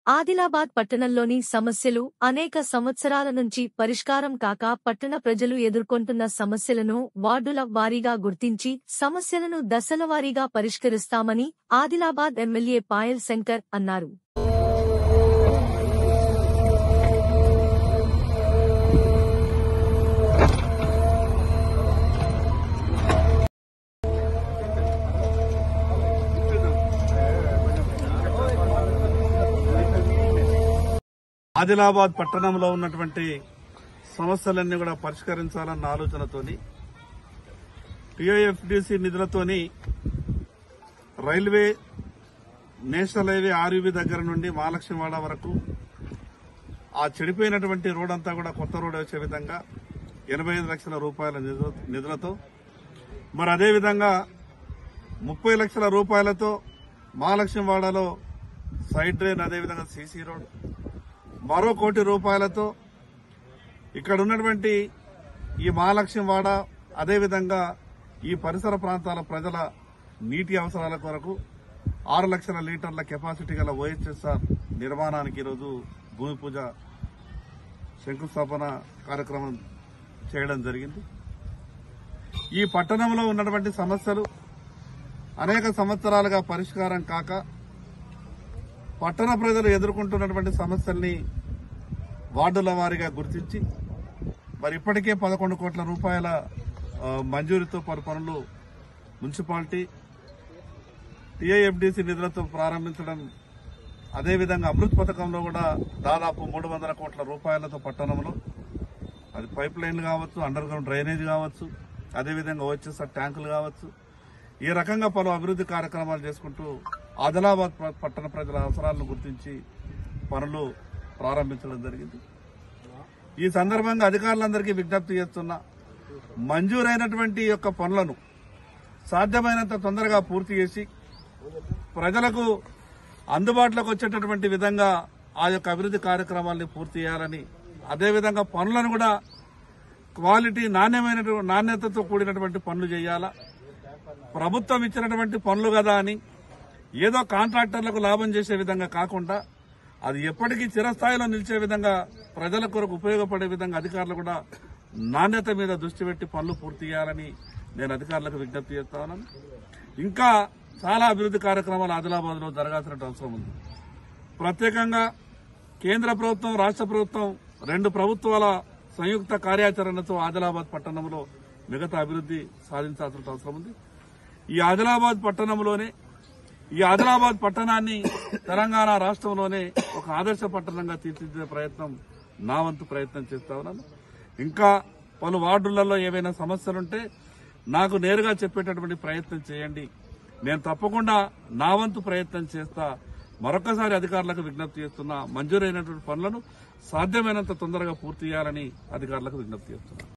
ఆదిలాబాద్ పట్టణంలోని సమస్యలు అనేక సంవత్సరాల నుంచి పరిష్కారం కాక పట్టణ ప్రజలు ఎదుర్కొంటున్న సమస్యలను వార్డుల వారీగా గుర్తించి సమస్యలను దశలవారీగా పరిష్కరిస్తామని ఆదిలాబాద్ ఎమ్మెల్యే పాయల్ శంకర్ అన్నారు. ఆదిలాబాద్ పట్టణంలో ఉన్నటువంటి సమస్యలన్నీ కూడా పరిష్కరించాలన్న ఆలోచనతోని టీఐఎఫ్డిసి నిధులతోని రైల్వే నేషనల్ హైవే ఆర్యూబీ దగ్గర నుండి మహాలక్ష్మివాడ వరకు ఆ చెడిపోయినటువంటి రోడ్ అంతా కూడా కొత్త రోడ్ వచ్చే విధంగా 85 లక్షల రూపాయల నిధులతో మరి అదేవిధంగా 30 లక్షల రూపాయలతో మహాలక్ష్మివాడలో సైడ్ డ్రైన్ అదేవిధంగా సీసీ రోడ్ మరో 1 కోటి రూపాయలతో ఇక్కడ ఉన్నటువంటి ఈ మహాలక్ష్మివాడ అదేవిధంగా ఈ పరిసర ప్రాంతాల ప్రజల నీటి అవసరాల కొరకు 6 లక్షల లీటర్ల కెపాసిటీ గల ఓహెచ్ఎస్ఆర్ నిర్మాణానికి ఈరోజు భూమి పూజ శంకుస్థాపన కార్యక్రమం చేయడం జరిగింది. ఈ పట్టణంలో ఉన్నటువంటి సమస్యలు అనేక సంవత్సరాలుగా పరిష్కారం కాక పట్టణ ప్రజలు ఎదుర్కొంటున్నటువంటి సమస్యల్ని వార్డుల వారీగా గుర్తించి మరి ఇప్పటికే 11 కోట్ల రూపాయల మంజూరుతో పలు పనులు మున్సిపాలిటీ టీఐఎఫ్డిసి నిధులతో ప్రారంభించడం అదేవిధంగా అమృత్ పథకంలో కూడా దాదాపు 300 కోట్ల రూపాయలతో పట్టణంలో అది పైప్ లైన్లు కావచ్చు, అండర్ గ్రౌండ్ డ్రైనేజ్ కావచ్చు, అదేవిధంగా ఓహెచ్ఎస్ఆర్ ట్యాంకులు కావచ్చు, ఈ రకంగా పలు అభివృద్ధి కార్యక్రమాలు చేసుకుంటూ ఆదిలాబాద్ పట్టణ ప్రజల అవసరాలను గుర్తించి పనులు ప్రారంభించడం జరిగింది. ఈ సందర్భంగా అధికారులందరికీ విజ్ఞప్తి చేస్తున్నా, మంజూరైనటువంటి యొక్క పనులను సాధ్యమైనంత తొందరగా పూర్తి చేసి ప్రజలకు అందుబాటులోకి వచ్చేటటువంటి విధంగా ఆ యొక్క అభివృద్ధి కార్యక్రమాల్ని పూర్తి చేయాలని, అదేవిధంగా పనులను కూడా క్వాలిటీ నాణ్యతతో కూడినటువంటి పనులు చేయాలా. ప్రభుత్వం ఇచ్చినటువంటి పనులు కదా అని ఏదో కాంట్రాక్టర్లకు లాభం చేసే విధంగా కాకుండా అది ఎప్పటికీ చిరస్థాయిలో నిలిచే విధంగా ప్రజల కొరకు ఉపయోగపడే విధంగా అధికారులు కూడా నాణ్యత మీద దృష్టి పెట్టి పనులు పూర్తి చేయాలని నేను అధికారులకు విజ్ఞప్తి చేస్తా ఉన్నాను. ఇంకా చాలా అభివృద్ధి కార్యక్రమాలు ఆదిలాబాద్ లో జరగాల్సిన అవసరం ఉంది. ప్రత్యేకంగా కేంద్ర ప్రభుత్వం, రాష్ట్ర ప్రభుత్వం 2 ప్రభుత్వాల సంయుక్త కార్యాచరణతో ఆదిలాబాద్ పట్టణంలో మిగతా అభివృద్ధి సాధించాల్సిన అవసరం ఉంది. ఈ ఆదిలాబాద్ పట్టణాన్ని తెలంగాణ రాష్ట్రంలోనే ఒక ఆదర్శ పట్టణంగా తీర్చిదిద్దే ప్రయత్నం నా వంతు ప్రయత్నం చేస్తా ఉన్నాను. ఇంకా పలు వార్డులలో ఏవైనా సమస్యలుంటే నాకు నేరుగా చెప్పేటటువంటి ప్రయత్నం చేయండి. నేను తప్పకుండా నా వంతు ప్రయత్నం చేస్తా. మరొకసారి అధికారులకు విజ్ఞప్తి చేస్తున్నా, మంజూరైనటువంటి పనులను సాధ్యమైనంత తొందరగా పూర్తి చేయాలని అధికారులకు విజ్ఞప్తి చేస్తున్నా.